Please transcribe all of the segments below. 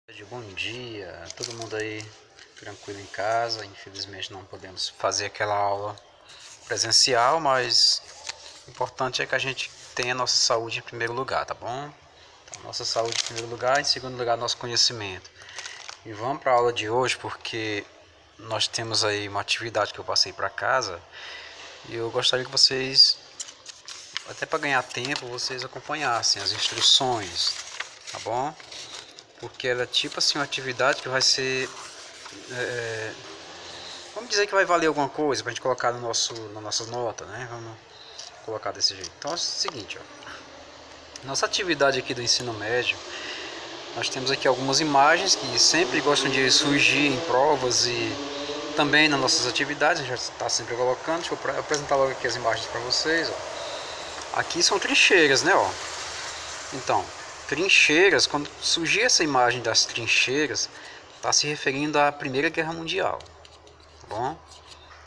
Bom dia, todo mundo aí tranquilo em casa. Infelizmente não podemos fazer aquela aula presencial, mas o importante é que a gente tenha a nossa saúde em primeiro lugar, tá bom? Então, nossa saúde em primeiro lugar, em segundo lugar, nosso conhecimento. E vamos para a aula de hoje porque nós temos aí uma atividade que eu passei para casa e eu gostaria que vocês, até para ganhar tempo, vocês acompanhassem as instruções, tá bom? Porque ela é tipo assim uma atividade que vai ser, vamos dizer que vai valer alguma coisa pra gente colocar no na nossa nota, né? Vamos colocar desse jeito. Então é o seguinte, ó. Nossa atividade aqui do ensino médio, nós temos aqui algumas imagens que sempre gostam de surgir em provas e também nas nossas atividades, a gente já está sempre colocando. Deixa eu apresentar logo aqui as imagens para vocês, ó. Aqui são trincheiras, né, ó. Então, trincheiras, quando surgir essa imagem das trincheiras, está se referindo à Primeira Guerra Mundial, tá bom?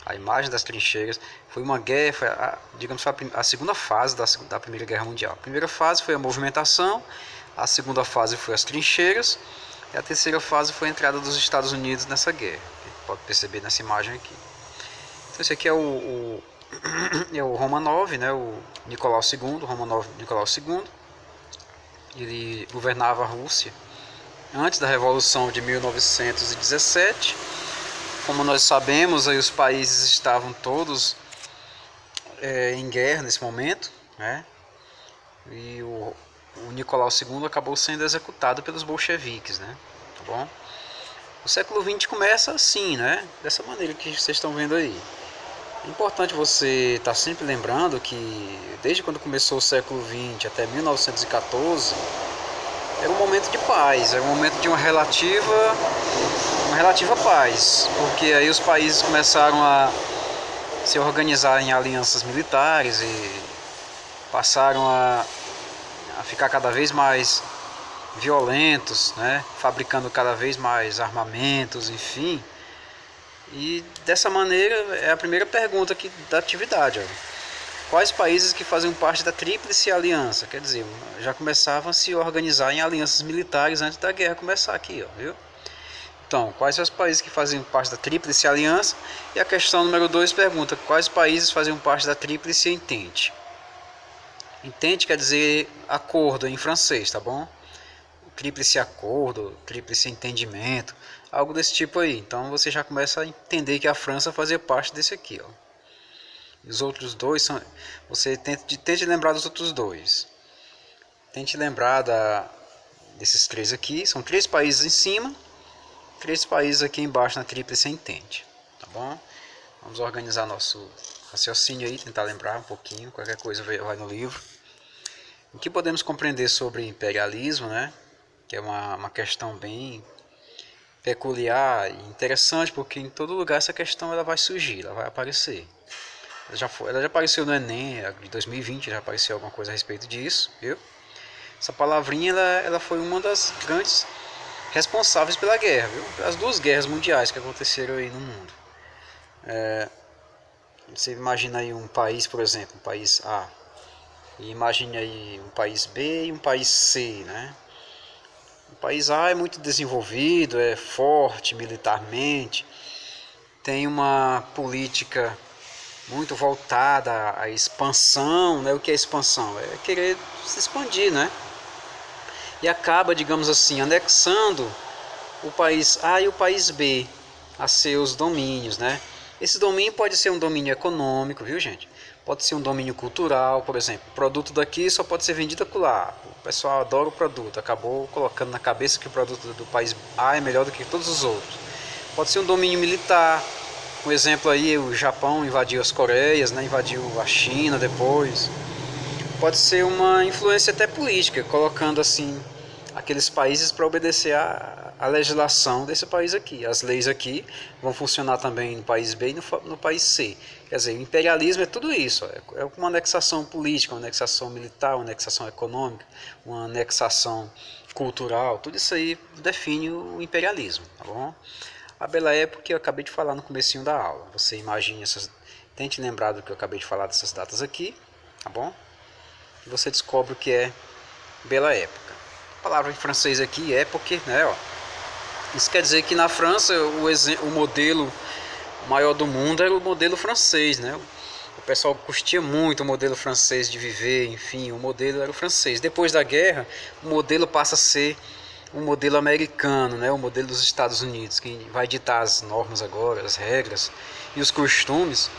A imagem das trincheiras foi uma guerra, foi digamos, foi a segunda fase da Primeira Guerra Mundial. A primeira fase foi a movimentação, a segunda fase foi as trincheiras, e a terceira fase foi a entrada dos Estados Unidos nessa guerra. Pode perceber nessa imagem aqui. Então esse aqui é é o Romanov, né, o Nicolau II, Romanov Nicolau II. Ele governava a Rússia antes da Revolução de 1917. Como nós sabemos, aí os países estavam todos em guerra nesse momento, né? E o Nicolau II acabou sendo executado pelos bolcheviques, né? Tá bom? O século XX começa assim, né? Dessa maneira que vocês estão vendo aí. É importante você estar sempre lembrando que desde quando começou o século XX até 1914 era um momento de paz, era um momento de uma relativa paz, porque aí os países começaram a se organizar em alianças militares e passaram a ficar cada vez mais violentos, né? Fabricando cada vez mais armamentos, enfim. E dessa maneira é a primeira pergunta aqui da atividade. Ó. Quais países que faziam parte da Tríplice Aliança? Quer dizer, já começavam a se organizar em alianças militares antes da guerra começar aqui, ó, viu? Então, quais são os países que faziam parte da Tríplice Aliança? E a questão número 2 pergunta, quais países faziam parte da Tríplice Entente? Entente quer dizer acordo em francês, tá bom? Tríplice acordo, tríplice entendimento, algo desse tipo aí. Então você já começa a entender que a França fazia parte desse aqui, ó. Os outros dois são. Você tente lembrar dos outros dois. Tente lembrar desses três aqui. São três países em cima, três países aqui embaixo na Tríplice Entente. Tá bom? Vamos organizar nosso raciocínio aí, tentar lembrar um pouquinho. Qualquer coisa vai no livro. O que podemos compreender sobre imperialismo, né? Que é uma questão bem peculiar e interessante, porque em todo lugar essa questão ela vai surgir, ela vai aparecer. Ela já apareceu no Enem de 2020, já apareceu alguma coisa a respeito disso, viu? Essa palavrinha ela foi uma das grandes responsáveis pela guerra, viu? As duas guerras mundiais que aconteceram aí no mundo. Você imagina aí um país, por exemplo, um país A, e imagine aí um país B e um país C, né? O país A é muito desenvolvido, é forte militarmente, tem uma política muito voltada à expansão, né? O que é expansão? É querer se expandir, né? E acaba, digamos assim, anexando o país A e o país B a seus domínios, né? Esse domínio pode ser um domínio econômico, viu, gente? Pode ser um domínio cultural, por exemplo. O produto daqui só pode ser vendido acolá. O pessoal adora o produto, acabou colocando na cabeça que o produto do país A é melhor do que todos os outros. Pode ser um domínio militar. Um exemplo aí, o Japão invadiu as Coreias, né? Invadiu a China depois. Pode ser uma influência até política, colocando assim aqueles países para obedecer a legislação desse país aqui. As leis aqui vão funcionar também no país B e no país C. Quer dizer, o imperialismo é tudo isso. É uma anexação política, uma anexação militar, uma anexação econômica, uma anexação cultural. Tudo isso aí define o imperialismo, tá bom? A Bela Época que eu acabei de falar no comecinho da aula. Você imagine essas... Tente lembrar do que eu acabei de falar dessas datas aqui, tá bom? E você descobre o que é Bela Época. A palavra em francês aqui, époque, né, ó. Isso quer dizer que na França o modelo maior do mundo era o modelo francês, né? O pessoal curtia muito o modelo francês de viver, enfim, o modelo era o francês. Depois da guerra, o modelo passa a ser o modelo americano, né? O modelo dos Estados Unidos. Quem vai ditar as normas agora, as regras e os costumes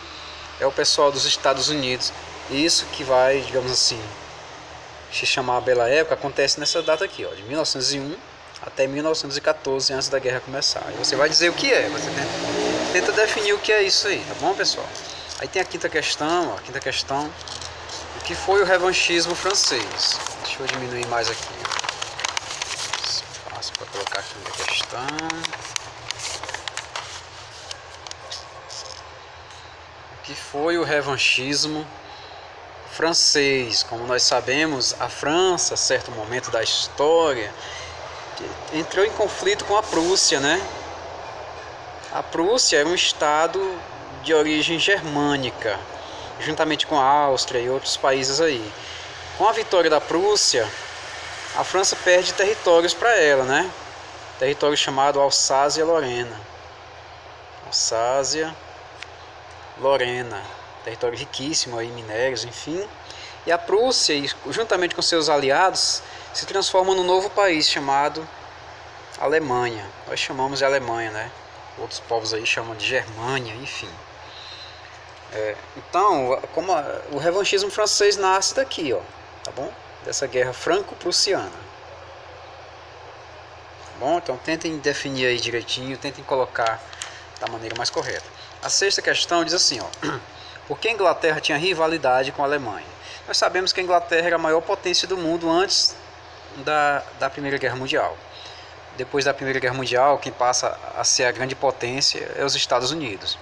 é o pessoal dos Estados Unidos. Isso que vai, digamos assim, se chamar a Bela Época, acontece nessa data aqui, ó, de 1901 até 1914, antes da guerra começar. E você vai dizer o que é, você tenta definir o que é isso aí, tá bom, pessoal? Aí tem a quinta questão, ó, a quinta questão, o que foi o revanchismo francês? Deixa eu diminuir mais aqui. Espaço para colocar aqui a questão. O que foi o revanchismo francês? Como nós sabemos, a França, a certo momento da história, entrou em conflito com a Prússia, né? A Prússia era um estado de origem germânica, juntamente com a Áustria e outros países aí. Com a vitória da Prússia, a França perde territórios para ela, né? Território chamado Alsácia-Lorena. Alsácia-Lorena, território riquíssimo aí, minérios, enfim. E a Prússia, juntamente com seus aliados, se transforma num novo país chamado Alemanha. Nós chamamos de Alemanha, né? Outros povos aí chamam de Germânia, enfim. Então, o revanchismo francês nasce daqui, ó, tá bom? Dessa guerra franco-prussiana. Tá bom? Então tentem definir aí direitinho, tentem colocar da maneira mais correta. A sexta questão diz assim, ó, por que a Inglaterra tinha rivalidade com a Alemanha? Nós sabemos que a Inglaterra era a maior potência do mundo antes da Primeira Guerra Mundial. Depois da Primeira Guerra Mundial, quem passa a ser a grande potência é os Estados Unidos.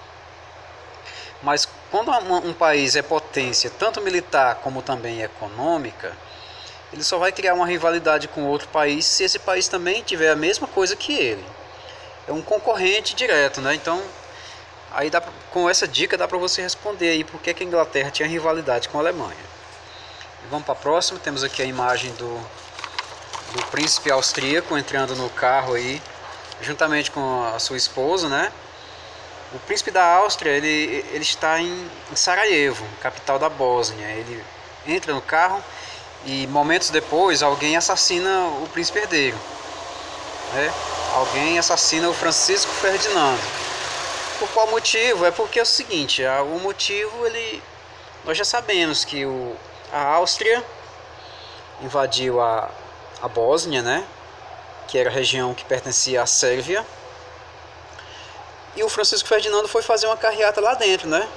Mas quando um país é potência, tanto militar como também econômica, ele só vai criar uma rivalidade com outro país se esse país também tiver a mesma coisa que ele. É um concorrente direto, né? Então, aí com essa dica dá para você responder aí por que a Inglaterra tinha rivalidade com a Alemanha. E vamos para a próxima, temos aqui a imagem do príncipe austríaco entrando no carro aí, juntamente com a sua esposa, né? O príncipe da Áustria, ele está em Sarajevo, capital da Bósnia. Ele entra no carro e momentos depois alguém assassina o príncipe herdeiro, né? Alguém assassina o Francisco Ferdinando. Por qual motivo? É porque é o seguinte, o motivo, nós já sabemos que a Áustria invadiu a Bósnia, né? Que era a região que pertencia à Sérvia. E o Francisco Ferdinando foi fazer uma carreata lá dentro, né?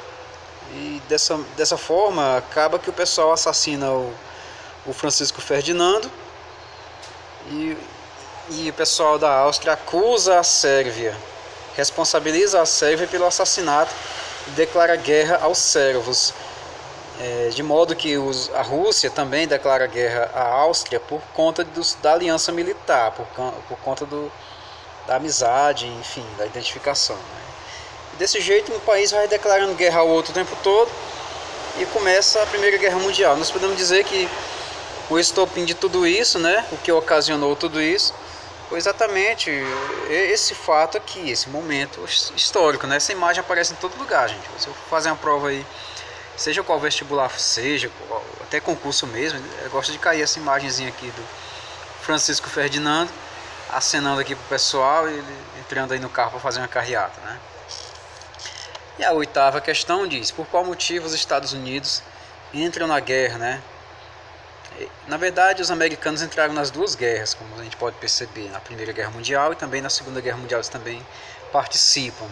E dessa forma acaba que o pessoal assassina o Francisco Ferdinando e o pessoal da Áustria acusa a Sérvia, responsabiliza a Sérvia pelo assassinato e declara guerra aos sérvos. De modo que a Rússia também declara guerra à Áustria por conta da aliança militar, por conta da amizade, enfim, da identificação, né? E desse jeito um país vai declarando guerra ao outro o tempo todo e começa a Primeira Guerra Mundial. Nós podemos dizer que o estopim de tudo isso, né, o que ocasionou tudo isso, foi exatamente esse fato aqui, esse momento histórico, né? Essa imagem aparece em todo lugar, gente. Se eu fazer uma prova aí, seja qual vestibular seja, até concurso mesmo, eu gosto de cair essa imagenzinha aqui do Francisco Ferdinando acenando aqui pro pessoal e ele entrando aí no carro para fazer uma carreata, né? E a oitava questão diz, por qual motivo os Estados Unidos entram na guerra, né? Na verdade, os americanos entraram nas duas guerras, como a gente pode perceber, na Primeira Guerra Mundial e também na Segunda Guerra Mundial eles também participam.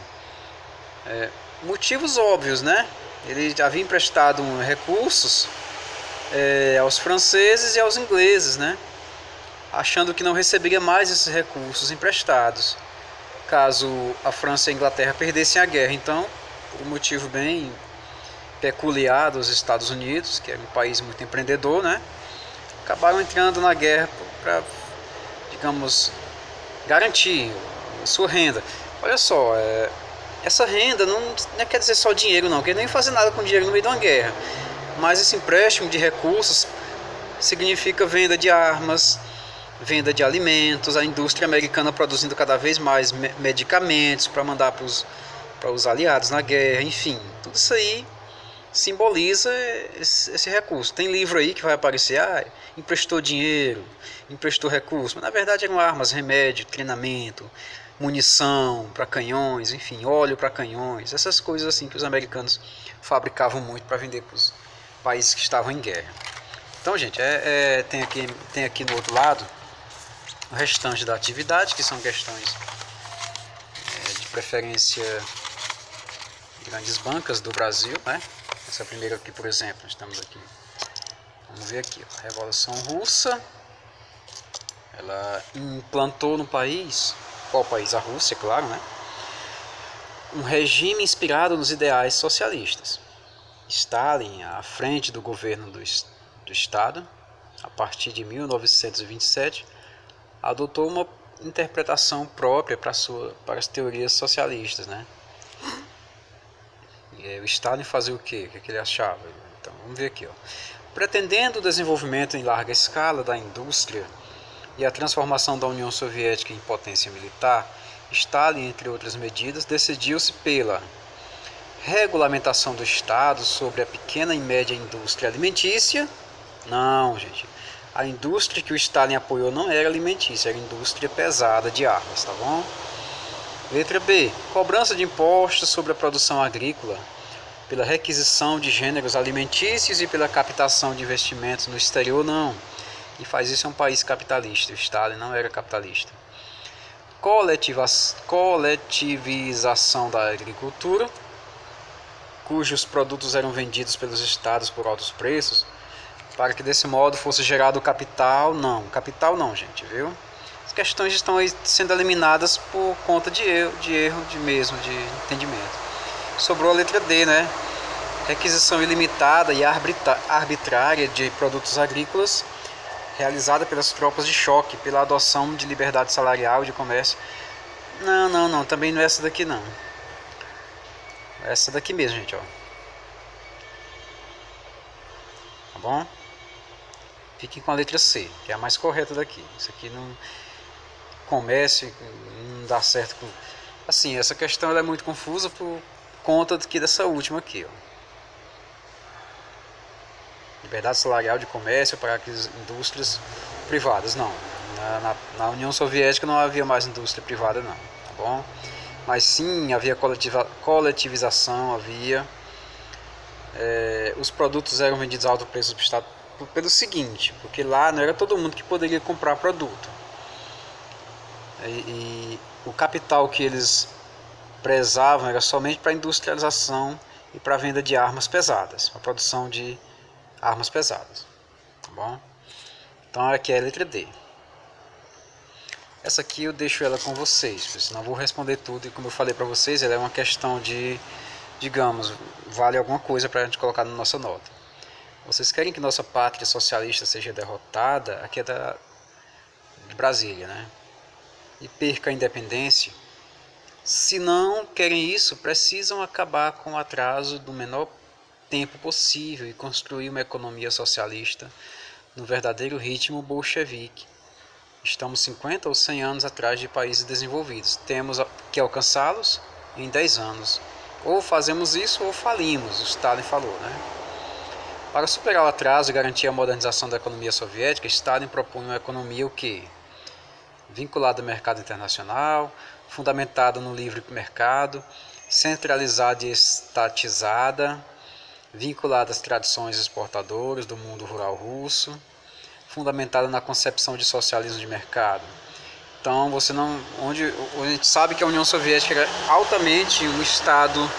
Motivos óbvios, né? Ele havia emprestado recursos aos franceses e aos ingleses, né? Achando que não receberia mais esses recursos emprestados caso a França e a Inglaterra perdessem a guerra. Então, por um motivo bem peculiar dos Estados Unidos, que é um país muito empreendedor, né? Acabaram entrando na guerra para, digamos, garantir a sua renda. Olha só, essa renda não quer dizer só dinheiro não, porque nem fazer nada com dinheiro no meio de uma guerra. Mas esse empréstimo de recursos significa venda de armas, venda de alimentos, a indústria americana produzindo cada vez mais medicamentos para mandar para os aliados na guerra, enfim, tudo isso aí simboliza esse recurso. Tem livro aí que vai aparecer, emprestou dinheiro, emprestou recurso, mas na verdade eram armas, remédio, treinamento, munição para canhões, enfim, óleo para canhões, essas coisas assim que os americanos fabricavam muito para vender para os países que estavam em guerra. Então, gente, tem aqui no outro lado o restante da atividade, que são questões de preferência de grandes bancas do Brasil, né? Essa primeira aqui, por exemplo, estamos aqui. Vamos ver aqui, a Revolução Russa, ela implantou no país, qual país? A Rússia, claro, né? Um regime inspirado nos ideais socialistas. Stalin, à frente do governo do Estado, a partir de 1927, adotou uma interpretação própria para as teorias socialistas, né? O Stalin fazia o quê? O que ele achava? Então, vamos ver aqui. Pretendendo o desenvolvimento em larga escala da indústria e a transformação da União Soviética em potência militar, Stalin, entre outras medidas, decidiu-se pela regulamentação do Estado sobre a pequena e média indústria alimentícia. Não, gente. A indústria que o Stalin apoiou não era alimentícia, era indústria pesada de armas, tá bom? Letra B. Cobrança de impostos sobre a produção agrícola, pela requisição de gêneros alimentícios e pela captação de investimentos no exterior, não. E faz isso é um país capitalista. O Stalin não era capitalista. Coletivização da agricultura, cujos produtos eram vendidos pelos estados por altos preços, para que desse modo fosse gerado capital. Não, capital não, gente, viu? As questões estão aí sendo eliminadas por conta de erro de entendimento. Sobrou a letra D, né? Requisição ilimitada e arbitrária de produtos agrícolas, realizada pelas tropas de choque, pela adoção de liberdade salarial e de comércio. Não, também não é essa daqui não. É essa daqui mesmo, gente, ó. Tá bom? Fiquem com a letra C, que é a mais correta daqui. Isso aqui não... comércio não dá certo com... Assim, essa questão ela é muito confusa por conta dessa última aqui, ó. Liberdade salarial de comércio para as indústrias privadas, não. Na União Soviética não havia mais indústria privada, não, tá bom? Mas sim, havia coletivização, havia... os produtos eram vendidos a alto preço do Estado pelo seguinte, porque lá não era todo mundo que poderia comprar produto. E o capital que eles prezavam era somente para a industrialização e para a venda de armas pesadas, a produção de armas pesadas, tá bom? Então aqui é a letra D. Essa aqui eu deixo ela com vocês, senão eu vou responder tudo e como eu falei para vocês, ela é uma questão de, digamos, vale alguma coisa para a gente colocar na nossa nota. Vocês querem que nossa pátria socialista seja derrotada? Aqui é de Brasília, né? E perca a independência? Se não querem isso, precisam acabar com o atraso do menor tempo possível e construir uma economia socialista no verdadeiro ritmo bolchevique. Estamos 50 ou 100 anos atrás de países desenvolvidos. Temos que alcançá-los em 10 anos. Ou fazemos isso ou falimos, o Stalin falou, né? Para superar o atraso e garantir a modernização da economia soviética, Stalin propunha uma economia o quê? Vinculada ao mercado internacional, fundamentada no livre mercado, centralizada e estatizada, vinculada às tradições exportadoras do mundo rural russo, fundamentada na concepção de socialismo de mercado. Então, onde a gente sabe que a União Soviética era altamente um Estado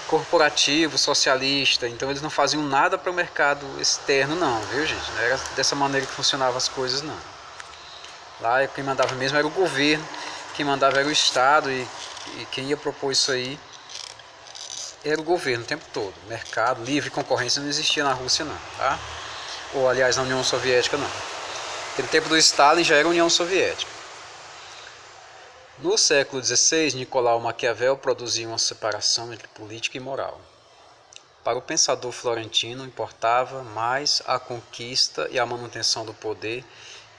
corporativo, socialista, então eles não faziam nada para o mercado externo não, viu gente? Não era dessa maneira que funcionavam as coisas não. Lá quem mandava mesmo era o governo, quem mandava era o Estado e quem ia propor isso aí era o governo o tempo todo. Mercado, livre concorrência não existia na Rússia não, tá? Ou aliás na União Soviética não. Naquele tempo do Stalin já era a União Soviética. No século XVI, Nicolau Maquiavel produziu uma separação entre política e moral. Para o pensador florentino, importava mais a conquista e a manutenção do poder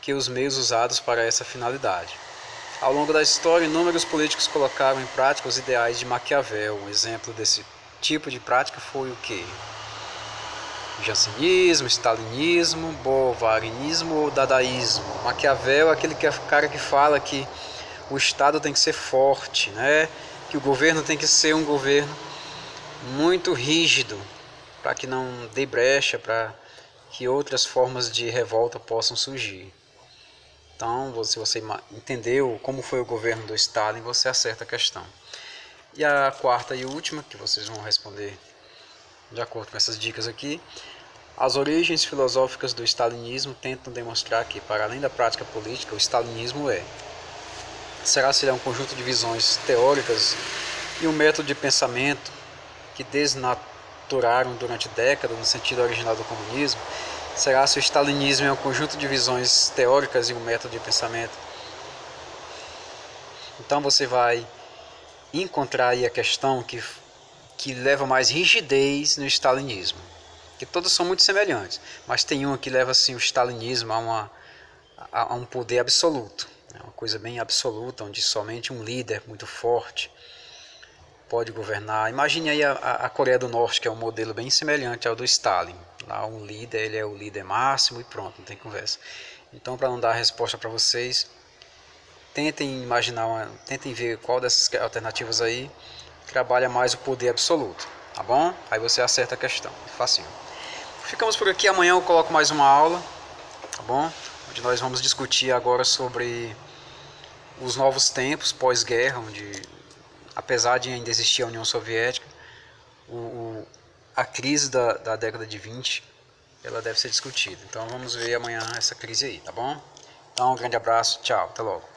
que os meios usados para essa finalidade. Ao longo da história, inúmeros políticos colocaram em prática os ideais de Maquiavel. Um exemplo desse tipo de prática foi o quê? Jansenismo, stalinismo, bovarianismo ou dadaísmo. Maquiavel é aquele cara que fala que o Estado tem que ser forte, né? Que o governo tem que ser um governo muito rígido, para que não dê brecha, para que outras formas de revolta possam surgir. Então, se você entendeu como foi o governo do Stalin, você acerta a questão. E a quarta e última, que vocês vão responder de acordo com essas dicas aqui. As origens filosóficas do stalinismo tentam demonstrar que, para além da prática política, o stalinismo será se ele é um conjunto de visões teóricas e um método de pensamento que desnaturaram durante décadas no sentido original do comunismo? Será se o stalinismo é um conjunto de visões teóricas e um método de pensamento? Então você vai encontrar aí a questão que leva mais rigidez no stalinismo. Que todas são muito semelhantes, mas tem uma que leva assim, o stalinismo a um poder absoluto. Uma coisa bem absoluta, onde somente um líder muito forte pode governar. Imagine aí a Coreia do Norte, que é um modelo bem semelhante ao do Stalin. Lá um líder, ele é o líder máximo e pronto, não tem conversa. Então, para não dar a resposta para vocês, tentem imaginar, tentem ver qual dessas alternativas aí trabalha mais o poder absoluto, tá bom? Aí você acerta a questão, é facinho. Ficamos por aqui, amanhã eu coloco mais uma aula, tá bom? Onde nós vamos discutir agora sobre os novos tempos pós-guerra, onde, apesar de ainda existir a União Soviética, a crise da década de 20, ela deve ser discutida. Então vamos ver amanhã essa crise aí, tá bom? Então um grande abraço, tchau, até logo.